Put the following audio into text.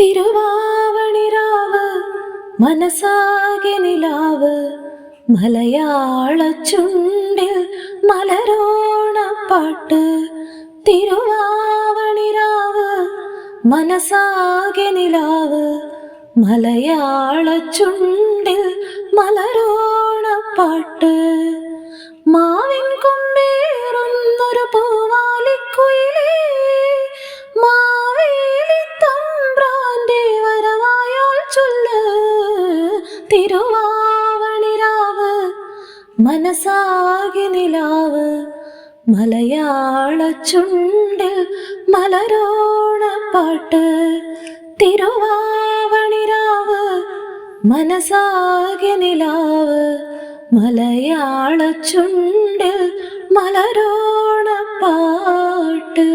തിരുവാവണിരാവ് മനസാകെ നിലാവ് മലയാള ചുണ്ടിൽ മലരോണപ്പാട്ട്. തിരുവാവണിരാവ് മനസാകെ നിലാവ് മലയാള ചുണ്ടിൽ മലരോണപ്പാട്ട്. മാവിൻ കൊമ്പേറുന്നൊരു പൂവാലിക്കുയിലേ, മാവേലി തമ്പ്രാന്റെ വരവായാൽ ചൊല്ല്. തിരുവാവണിരാവ് മനസാകെ നിലാവ് മലയാള ചുണ്ടിൽ മലരോണപ്പാട്ട്. തിരുവാവണിരാവ് മനസാകെ നിലാവ് മലയാള ചുണ്ടിൽ മലരോണപ്പാട്ട്.